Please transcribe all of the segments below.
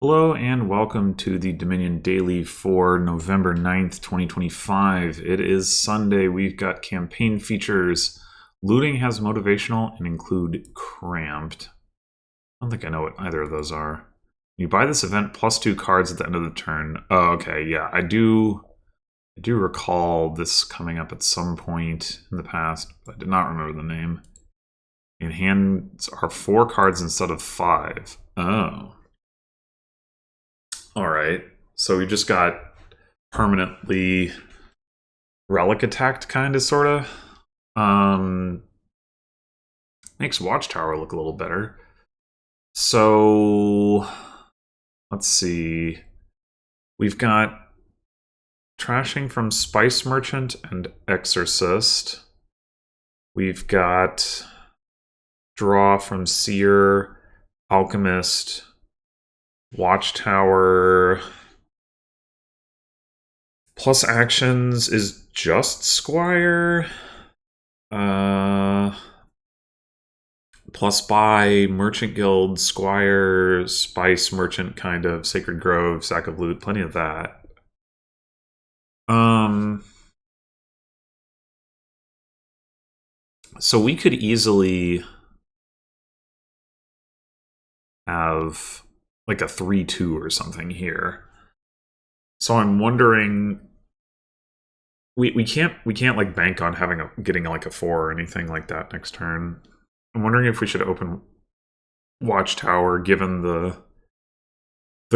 Hello and welcome to the Dominion Daily for November 9th, 2025. It is Sunday. We've got campaign features. Looting has motivational and include cramped. I don't think I know what either of those are. You buy this event plus 2 cards at the end of the turn. Oh, okay, yeah, I do recall this coming up at some point in the past, but I did not remember the name. In hands are 4 cards instead of 5. Oh. Alright, so we just got permanently relic attacked, kinda, sorta. Makes Watchtower look a little better. So, let's see. We've got trashing from Spice Merchant and Exorcist. We've got draw from Seer, Alchemist, Watchtower. Plus actions is just Squire. Plus buy, Merchant Guild, Squire, Spice Merchant, kind of, Sacred Grove, Sack of Loot, plenty of that. So we could easily have like a 3-2 or something here. So I'm wondering, we can't like bank on getting like a 4 or anything like that next turn. I'm wondering if we should open Watchtower given the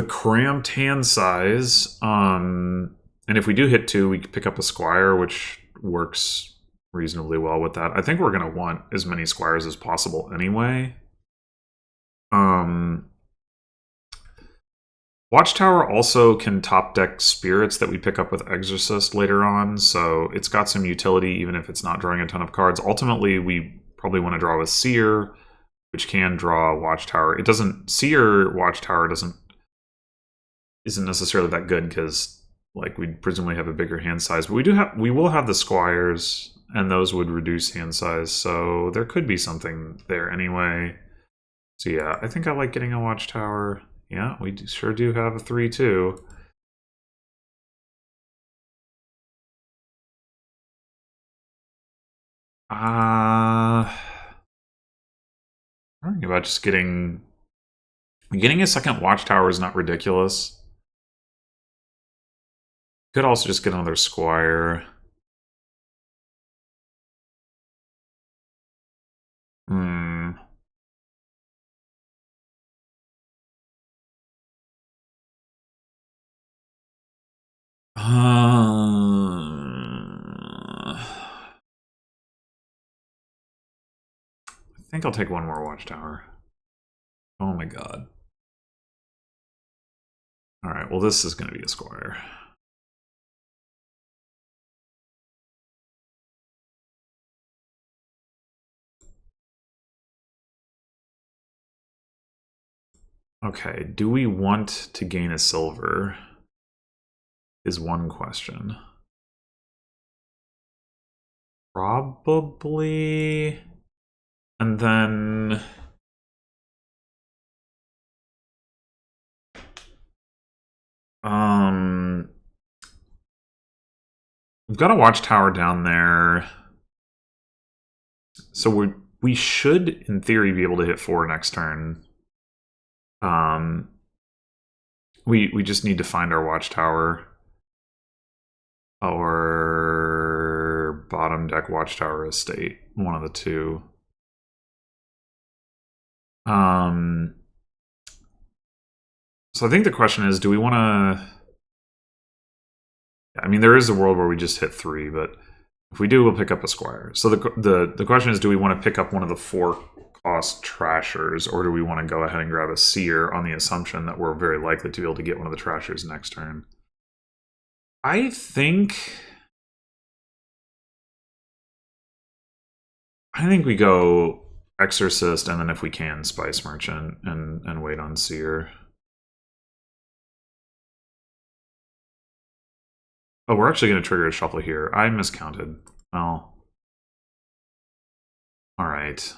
cramped hand size. And if we do hit 2, we pick up a Squire, which works reasonably well with that. I think we're going to want as many Squires as possible anyway. Watchtower also can top deck spirits that we pick up with Exorcist later on, so it's got some utility even if it's not drawing a ton of cards. Ultimately, we probably want to draw with Seer, which can draw Watchtower. It doesn't... Seer Watchtower isn't necessarily that good because like we presumably have a bigger hand size, but we will have the Squires, and those would reduce hand size, so there could be something there anyway. So yeah, I think I like getting a Watchtower. Yeah, we sure do have a 3-2. I'm thinking about just getting a second Watchtower is not ridiculous. Could also just get another Squire. I think I'll take one more Watchtower. Oh my god. Alright, well this is going to be a Squire. Okay, do we want to gain a silver? Is one question. Probably. And then... we've got a Watchtower down there. So we should, in theory, be able to hit 4 next turn. We just need to find our Watchtower. Or bottom deck Watchtower Estate. One of the two. So I think the question is, do we want to... I mean, there is a world where we just hit 3, but if we do, we'll pick up a Squire. So the question is, do we want to pick up one of the 4-cost Trashers, or do we want to go ahead and grab a Seer on the assumption that we're very likely to be able to get one of the Trashers next turn? I think we go Exorcist, and then if we can, Spice Merchant, and wait on Seer. Oh, we're actually going to trigger a shuffle here. I miscounted. Well. Alright.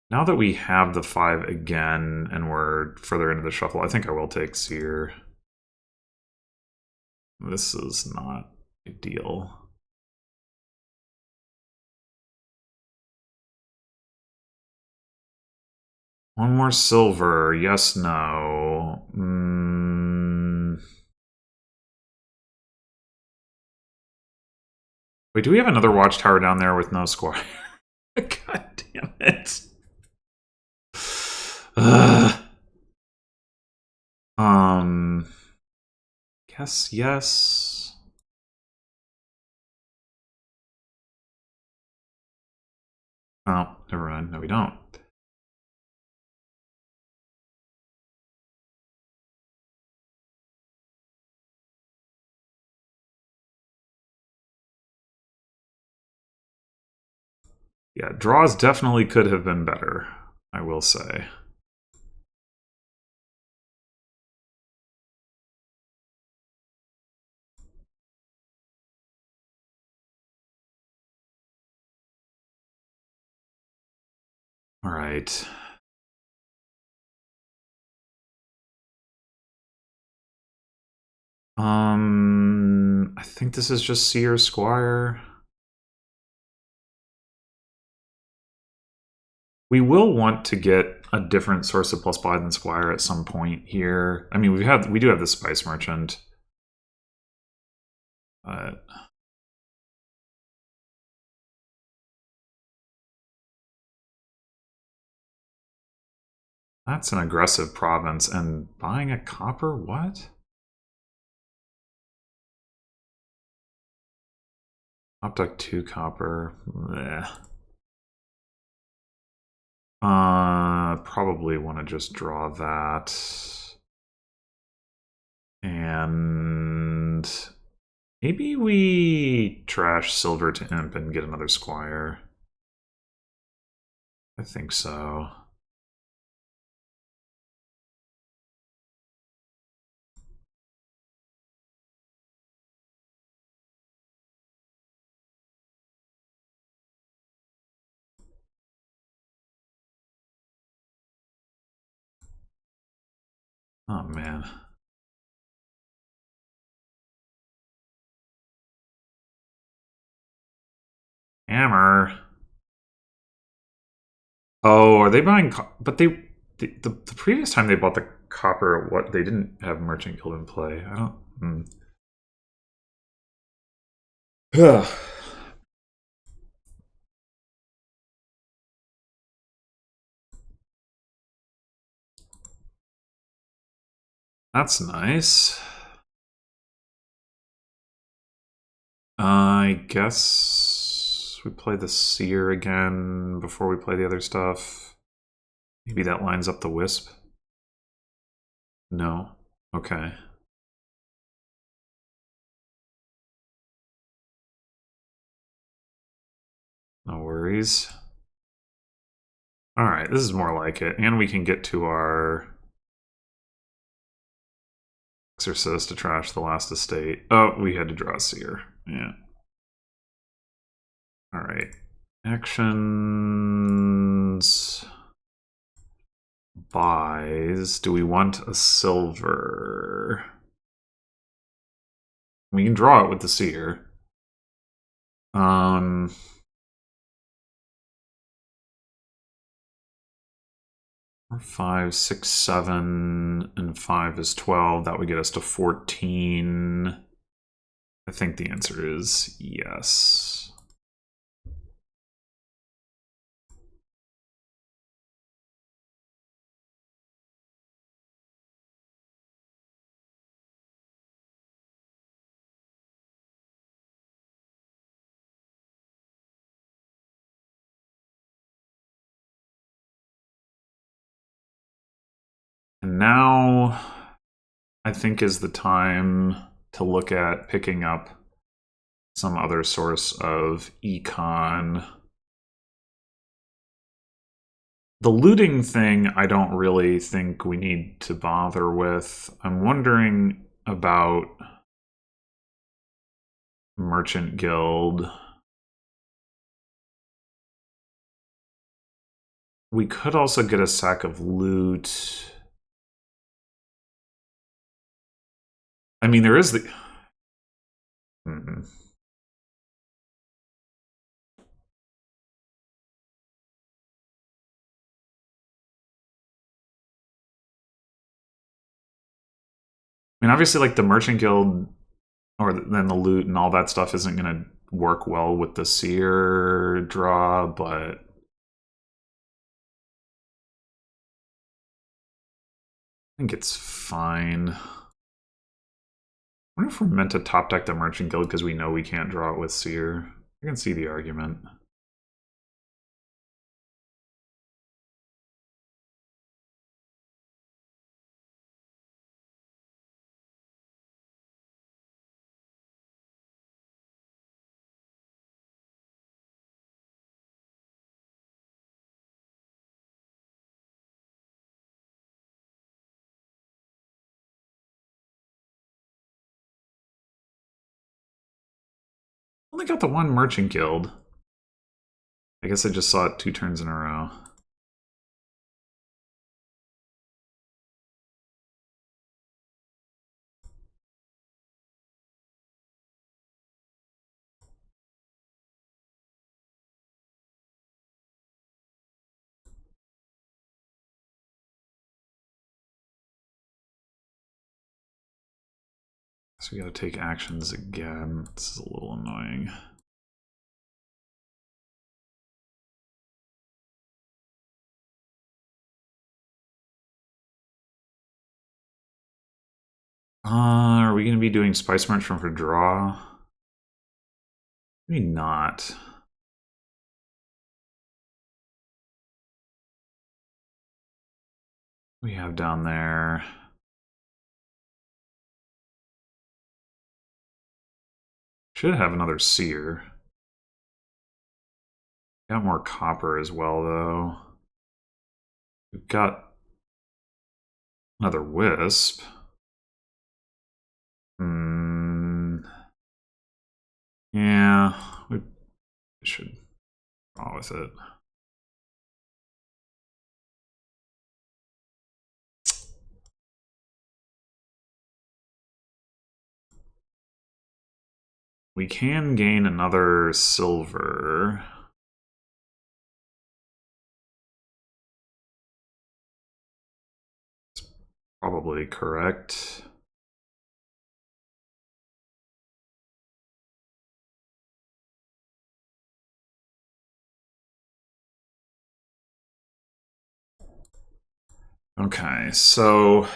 Now that we have the 5 again and we're further into the shuffle, I think I will take Seer. This is not ideal. One more silver. Yes, no. Wait, do we have another watchtower down there with no squire? God damn it. Guess yes. Oh, never mind. No, we don't. Yeah, draws definitely could have been better, I will say. All right. I think this is just Seer Squire. We will want to get a different source of plus buy than Squire at some point here. I mean, we do have the Spice Merchant. That's an aggressive province. And buying a copper? What? Optic 2 copper. Blech. Probably want to just draw that. And maybe we trash silver to imp and get another squire. I think so. Oh, man. Hammer. Oh, are they buying... But they... The previous time they bought the copper, what they didn't have Merchant Guild in play. I don't... That's nice. I guess we play the Seer again before we play the other stuff. Maybe that lines up the Wisp. No. Okay. No worries. Alright, this is more like it. And we can get to our Exorcist to trash the last estate. Oh, we had to draw a Seer. Yeah. Alright. Actions. Buys. Do we want a silver? We can draw it with the Seer. 5, 6, 7, and 5 is 12. That would get us to 14. I think the answer is yes. And now I think is the time to look at picking up some other source of econ. The looting thing, I don't really think we need to bother with. I'm wondering about Merchant Guild. We could also get a sack of loot. I mean, there is the... Hmm. I mean, obviously, like, the Merchant Guild, or then the loot and all that stuff isn't going to work well with the Seer draw, but... I think it's fine. I wonder if we're meant to top deck the Merchant Guild because we know we can't draw it with Seer. I can see the argument. Only got the one Merchant Guild. I guess I just saw it 2 turns in a row. So we gotta take actions again. This is a little annoying. Are we gonna be doing Spice Merchant for draw? Maybe not. We have down there. Should have another Seer. Got more copper as well, though. We've got another Wisp. Yeah, we should draw with it. We can gain another silver. It's probably correct. Okay, so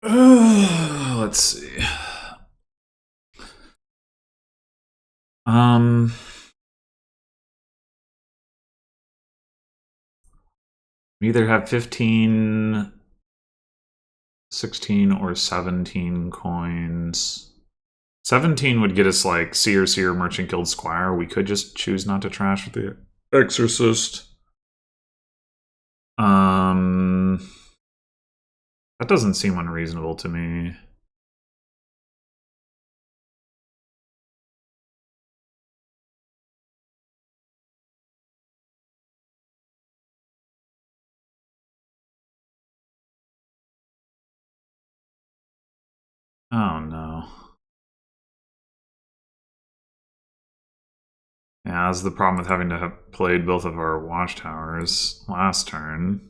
let's see. We either have 15, 16, or 17 coins. 17 would get us like Seer, Merchant Guild, Squire. We could just choose not to trash with the Exorcist. That doesn't seem unreasonable to me. Oh no. Yeah, that's the problem with having to have played both of our watchtowers last turn.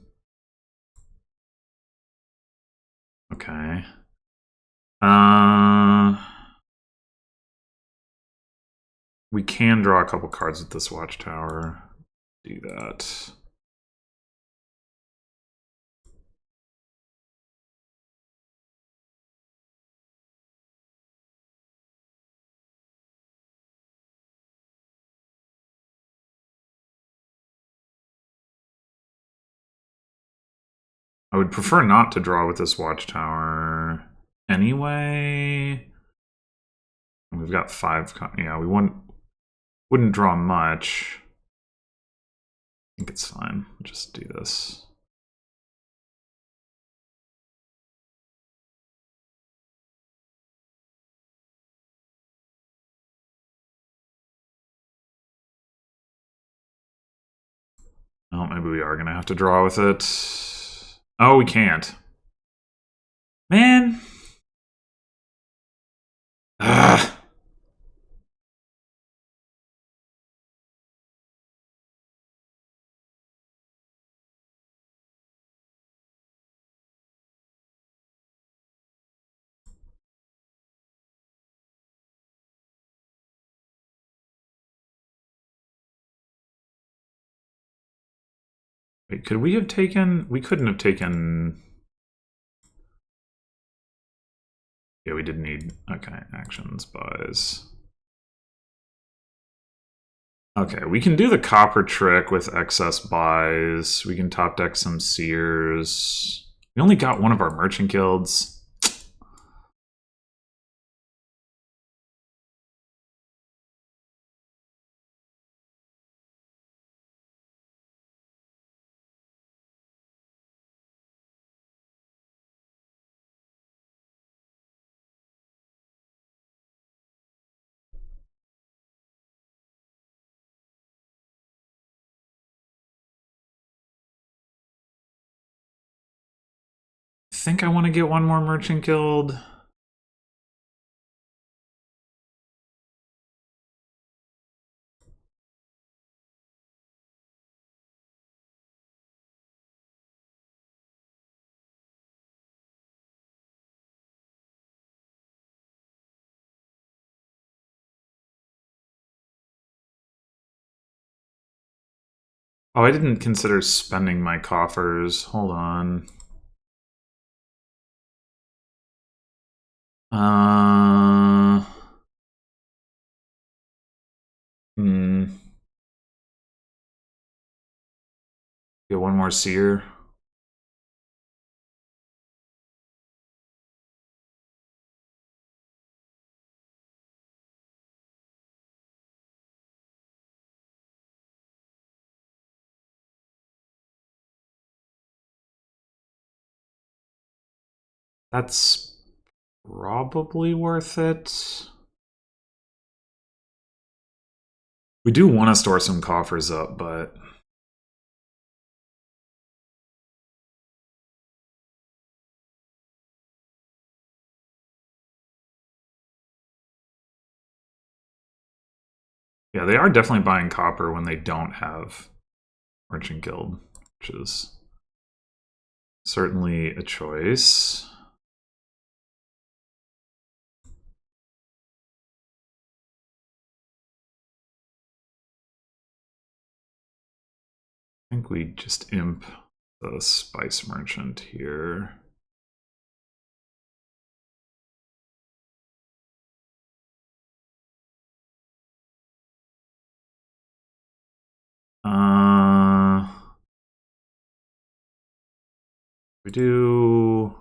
Okay. We can draw a couple cards with this watchtower. Do that. I would prefer not to draw with this watchtower anyway. We've got 5. Yeah, we wouldn't draw much. I think it's fine. Just do this. Oh, maybe we are going to have to draw with it. Oh, we can't. Man. Ugh. Wait, could we have taken... We couldn't have taken... Yeah, we did need... Okay, actions, buys. Okay, we can do the copper trick with excess buys. We can top deck some seers. We only got one of our merchant guilds. I think I want to get one more merchant guild. Oh, I didn't consider spending my coffers. Hold on. Hmm. Get one more seer. That's probably worth it. We do want to store some coffers up, but... Yeah, they are definitely buying copper when they don't have Merchant Guild, which is certainly a choice. I think we just imp the Spice Merchant here. We do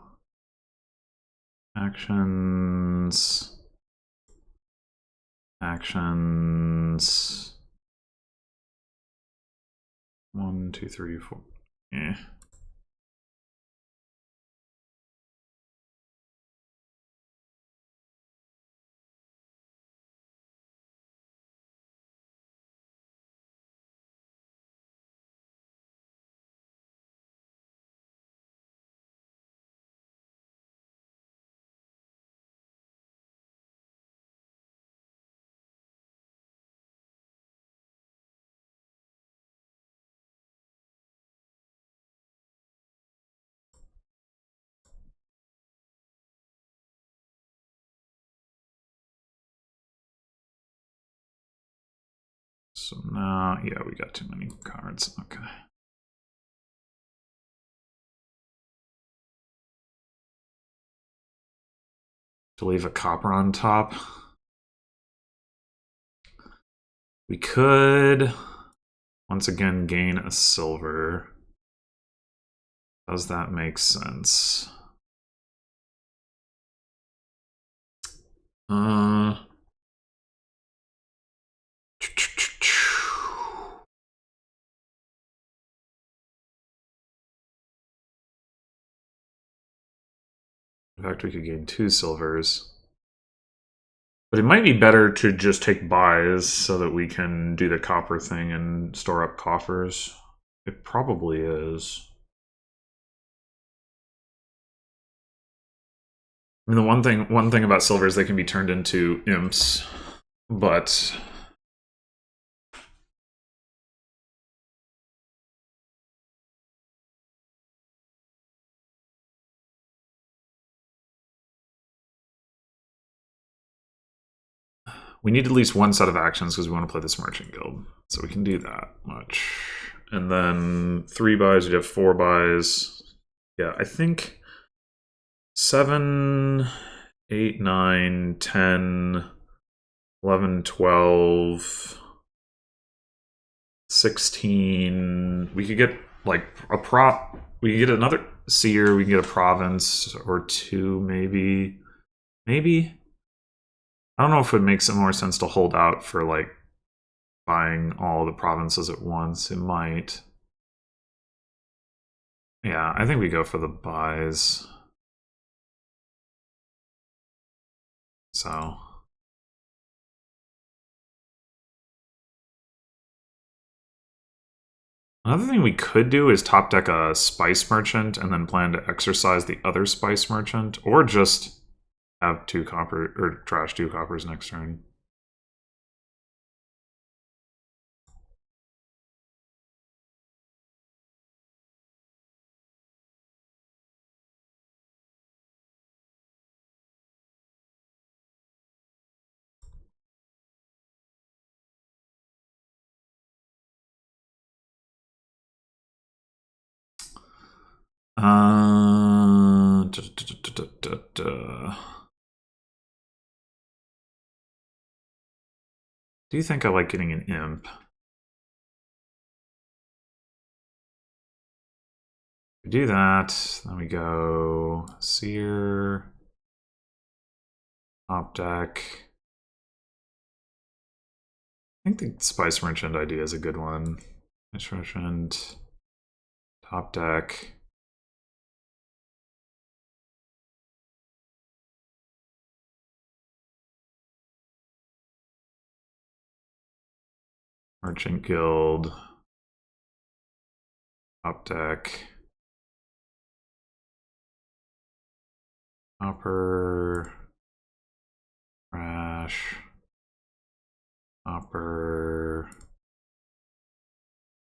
actions, actions. 1, 2, 3, 4. Eh. So now, yeah, we got too many cards. Okay. To leave a copper on top. We could once again gain a silver. Does that make sense? In fact, we could gain 2 silvers. But it might be better to just take buys so that we can do the copper thing and store up coffers. It probably is. I mean, the one thing about silver is they can be turned into imps, but we need at least one set of actions because we want to play this merchant guild, so we can do that much. And then 3 buys, we'd have 4 buys. Yeah, I think 7, 8, 9, 10, 11, 12, 16. We could get like a prop. We could get another seer. We can get a province or 2, maybe. Maybe. I don't know if it makes it more sense to hold out for like buying all the provinces at once. It might. Yeah, I think we go for the buys. So. Another thing we could do is top deck a spice merchant and then plan to exercise the other spice merchant, or just have 2 copper or trash 2 coppers next turn. Do you think I like getting an imp? We do that, then we go seer, top deck. I think the spice merchant idea is a good one. Spice merchant, top deck. Merchant Guild, top deck, copper, trash, copper,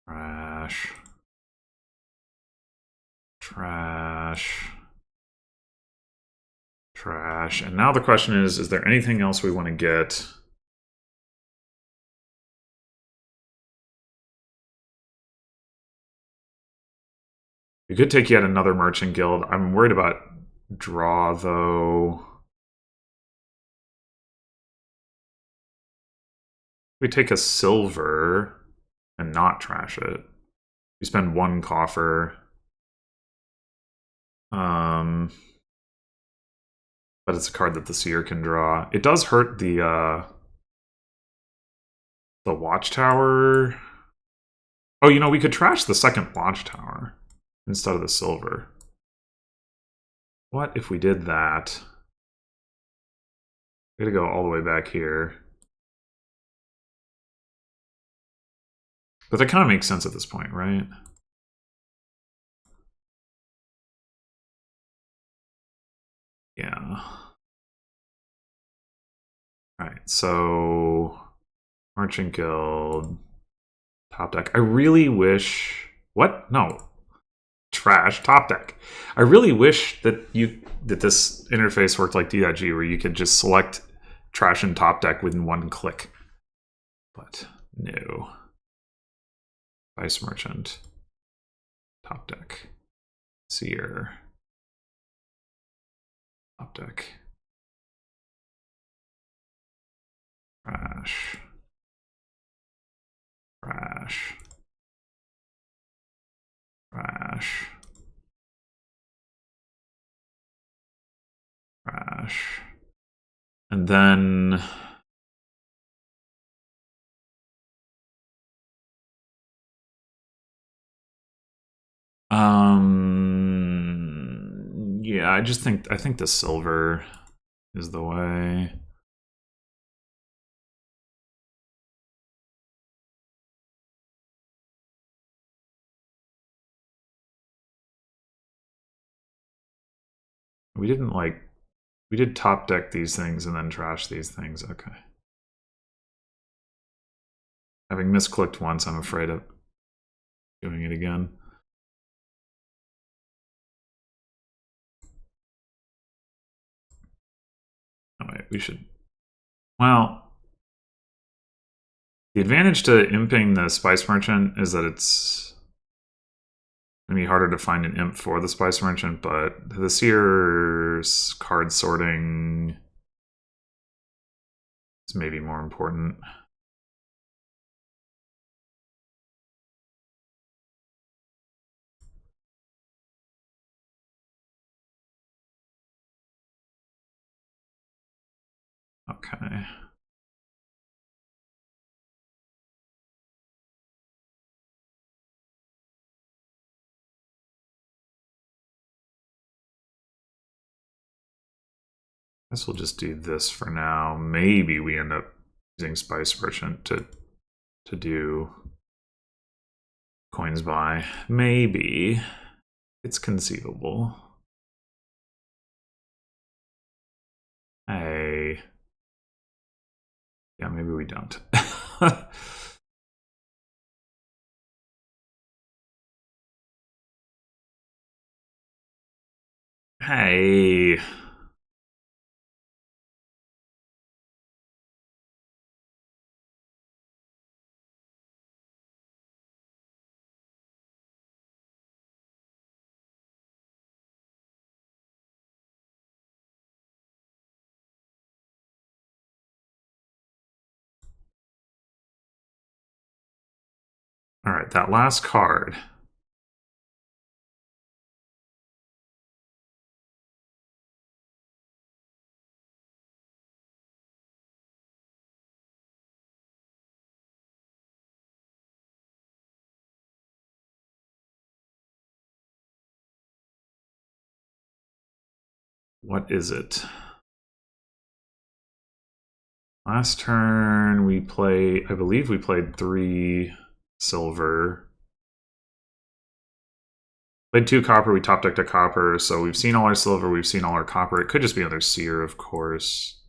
trash, trash, trash. And now the question is there anything else we want to get? We could take yet another merchant guild. I'm worried about draw, though. We take a silver and not trash it. We spend 1 coffer. But it's a card that the seer can draw. It does hurt the watchtower. Oh, you know, we could trash the second watchtower instead of the silver. What if we did that? We gotta go all the way back here. But that kind of makes sense at this point, right? Yeah. Alright, so Merchant Guild, top deck. I really wish... What? No. Trash, top deck. I really wish that this interface worked like TGG, where you could just select trash and top deck within 1 click. But no. Vice Merchant, top deck, seer, top deck, trash, trash, trash, trash. And then yeah, I think the silver is the way. We didn't like... We did top deck these things and then trash these things. Okay. Having misclicked once, I'm afraid of doing it again. Oh, wait, we should... Well, the advantage to imping the Spice Merchant is that it's going to be harder to find an imp for the Spice Merchant, but the Seer's card sorting is maybe more important. Okay. I guess we'll just do this for now. Maybe we end up using Spice Merchant to do coins buy. Maybe. It's conceivable. Hey. Yeah, maybe we don't. Hey. All right, that last card. What is it? Last turn we play, I believe we played 3 silver. Played 2 copper, we top decked a copper, so we've seen all our silver, we've seen all our copper. It could just be another seer, of course.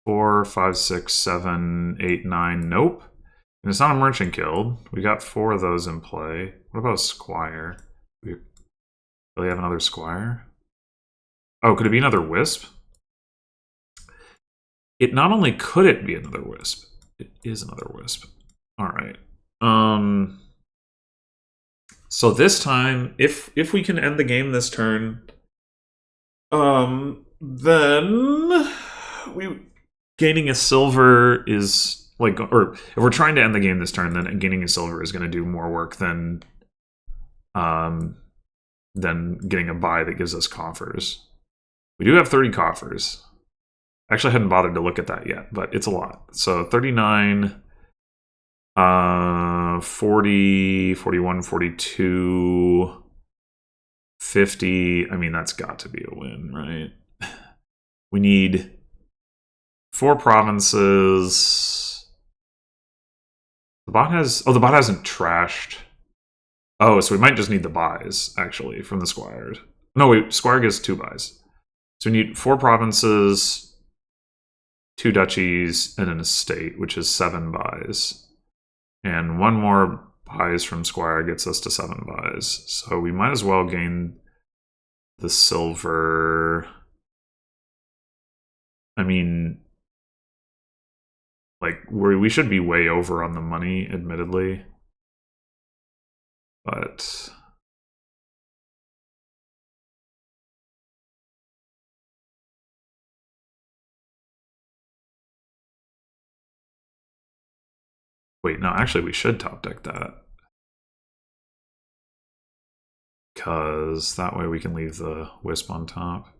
4, 5, 6, 7, 8, 9. Nope. And it's not a merchant guild. We got 4 of those in play. What about a squire? We really have another squire? Oh, could it be another wisp? It not only could it be another wisp, it is another wisp. All right. So this time, if we can end the game this turn, then we gaining a silver is like, or if we're trying to end the game this turn, then gaining a silver is going to do more work than getting a buy that gives us coffers. We do have 30 coffers. Actually, I hadn't bothered to look at that yet, but it's a lot. So 39, 40, 41, 42, 50. I mean, that's got to be a win, right? We need 4 provinces. The bot has... Oh, the bot hasn't trashed. Oh, so we might just need the buys, actually, from the squires. No, wait, squire gives 2 buys. So we need 4 provinces, 2 duchies, and an estate, which is 7 buys. And 1 more buys from squire gets us to 7 buys. So we might as well gain the silver. I mean, like, we should be way over on the money, admittedly. But wait, no, actually we should top deck that. Because that way we can leave the wisp on top.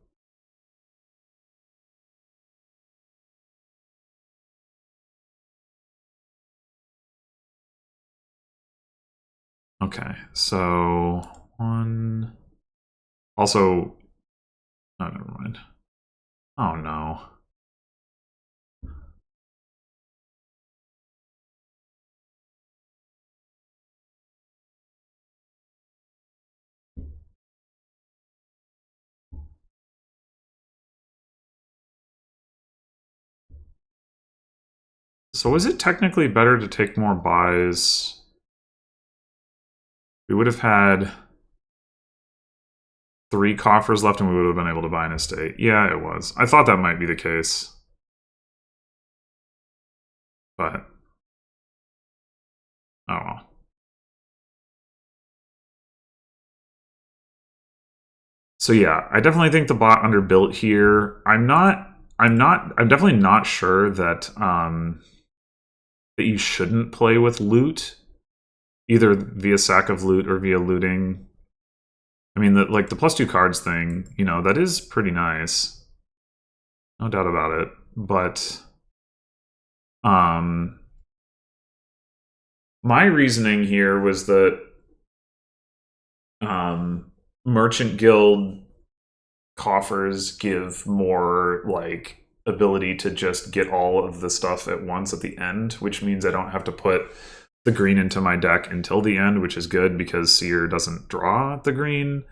Okay, so 1... Also... Oh, never mind. Oh, no. So is it technically better to take more buys? We would have had 3 coffers left and we would have been able to buy an estate. Yeah, it was. I thought that might be the case. But, oh well. So yeah, I definitely think the bot underbuilt here. I'm definitely not sure that that you shouldn't play with loot, either via sack of loot or via looting. I mean, like the +2 cards thing, you know, that is pretty nice, no doubt about it. But um, my reasoning here was that Merchant Guild coffers give more like ability to just get all of the stuff at once at the end, which means I don't have to put the green into my deck until the end, which is good because Seer doesn't draw the green.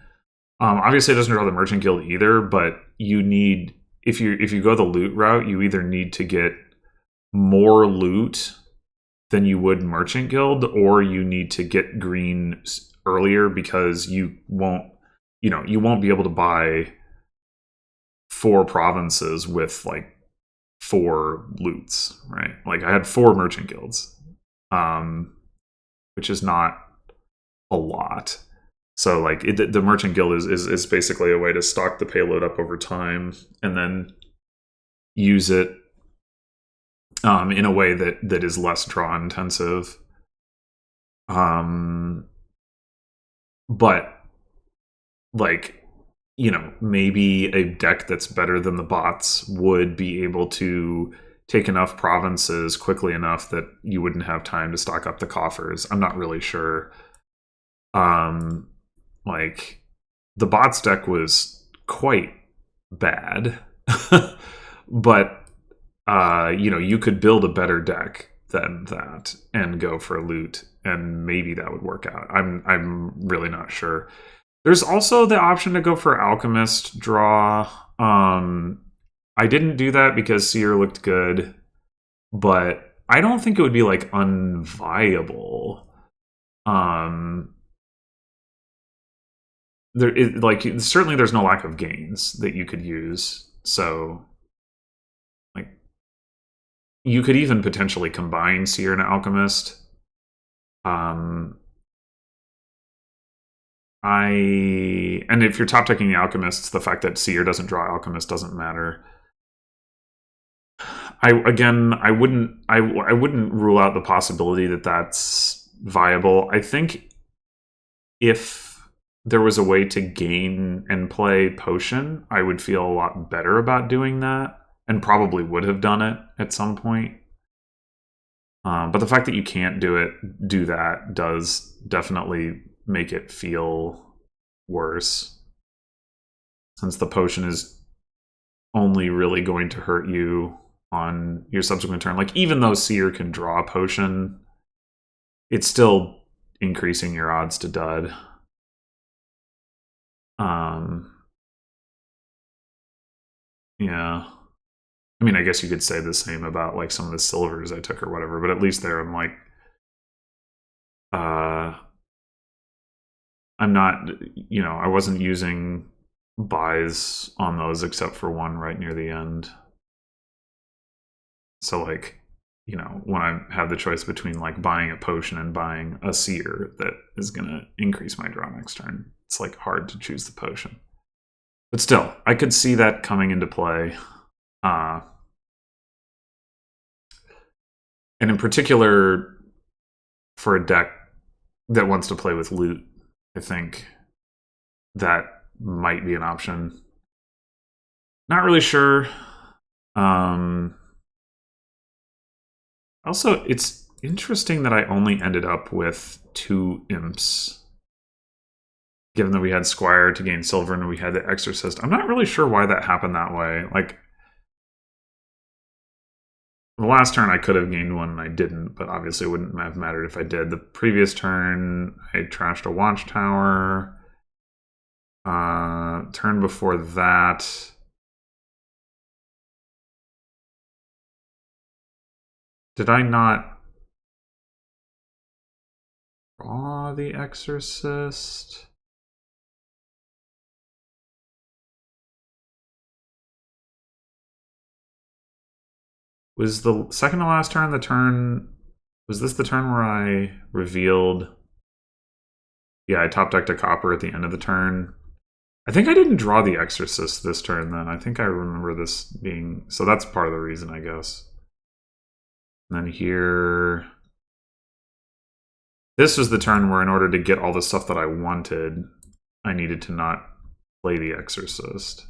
Obviously, it doesn't draw the Merchant Guild either, but you need, if you go the loot route, you either need to get more loot than you would Merchant Guild, or you need to get green earlier because you won't be able to buy 4 provinces with like 4 loots, right? Like I had 4 Merchant Guilds, which is not a lot. So like the Merchant Guild is basically a way to stock the payload up over time and then use it in a way that is less draw intensive. But like, you know, maybe a deck that's better than the bots would be able to take enough provinces quickly enough that you wouldn't have time to stock up the coffers. I'm not really sure. Like the bots deck was quite bad, but you know, you could build a better deck than that and go for loot, and maybe that would work out. I'm really not sure. There's also the option to go for Alchemist draw. I didn't do that because Seer looked good, but I don't think it would be like unviable. Certainly there's no lack of gains that you could use. So like you could even potentially combine Seer and Alchemist. And if you're top decking the Alchemists, the fact that Seer doesn't draw Alchemist doesn't matter. I wouldn't rule out the possibility that that's viable. I think if there was a way to gain and play Potion, I would feel a lot better about doing that, and probably would have done it at some point. But the fact that you can't do that does definitely make it feel worse, since the Potion is only really going to hurt you on your subsequent turn. Like, even though Seer can draw a Potion, it's still increasing your odds to dud. Yeah. I mean, I guess you could say the same about like some of the silvers I took or whatever, but at least there I'm like, I'm not, you know, I wasn't using buys on those except for one right near the end. So like, you know, when I have the choice between like buying a potion and buying a seer that is going to increase my draw next turn, it's like hard to choose the potion. But still, I could see that coming into play. And in particular, for a deck that wants to play with loot, I think that might be an option. Not really sure. Also, it's interesting that I only ended up with 2 imps, given that we had Squire to gain silver and we had the Exorcist. I'm not really sure why that happened that way. Like, the last turn I could have gained one and I didn't, but obviously it wouldn't have mattered if I did. The previous turn, I trashed a Watchtower. Turn before that, Did I not draw the Exorcist? Was the second to last turn the turn... Was this the turn where I revealed... Yeah, I top decked a copper at the end of the turn. I think I didn't draw the Exorcist this turn then. I think I remember this being... So that's part of the reason, I guess. And then here... This was the turn where in order to get all the stuff that I wanted, I needed to not play the Exorcist.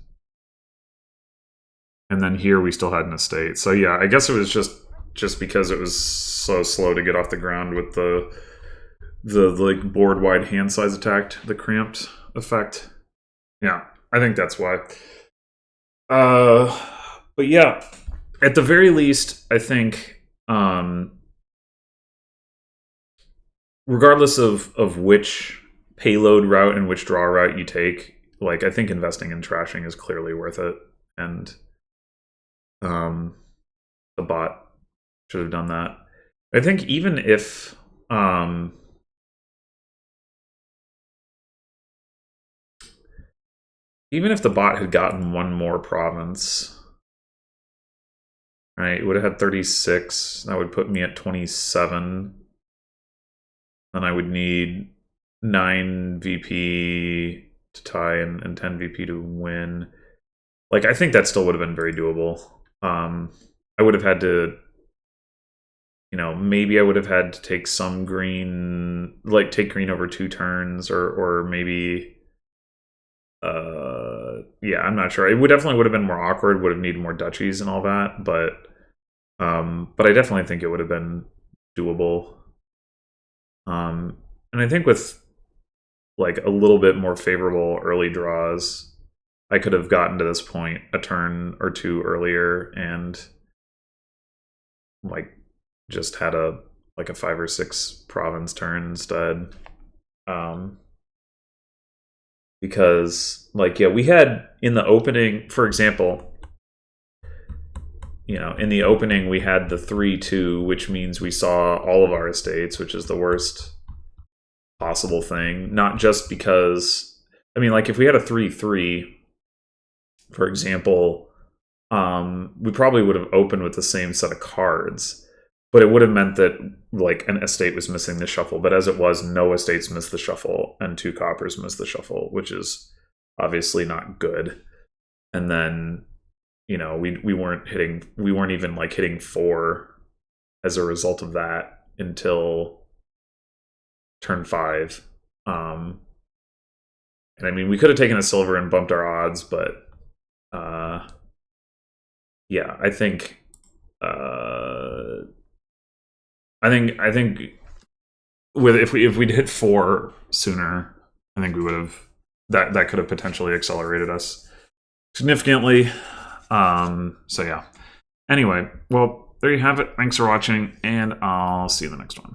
And then here we still had an estate. So yeah, I guess it was just because it was so slow to get off the ground with the like board wide hand size attack, the cramped effect. Yeah, I think that's why. But yeah, at the very least, I think regardless of which payload route and which draw route you take, like I think investing in trashing is clearly worth it. And the bot should have done that. I think even if the bot had gotten one more province, right, it would have had 36. That would put me at 27. Then I would need 9 VP to tie and 10 VP to win. Like, I think that still would have been very doable. I would have had to, maybe I would have had to take some green, like take green over 2 turns, or maybe, yeah, I'm not sure. It definitely would have been more awkward. Would have needed more duchies and all that, but I definitely think it would have been doable. And I think with like a little bit more favorable early draws, I could have gotten to this point a turn or 2 earlier and like just had a 5 or 6 province turn instead. Because yeah, we had in the opening, for example, in the opening we had the 3-2, which means we saw all of our estates, which is the worst possible thing. Not just because, if we had a 3-3, for example, we probably would have opened with the same set of cards, but it would have meant that an estate was missing the shuffle. But as it was, no estates missed the shuffle and 2 coppers missed the shuffle, which is obviously not good. And then we weren't even hitting 4 as a result of that until turn 5. And we could have taken a silver and bumped our odds, but yeah, I think if we'd hit 4 sooner, I think we would have that could have potentially accelerated us significantly. So yeah. Anyway, well, there you have it. Thanks for watching, and I'll see you in the next one.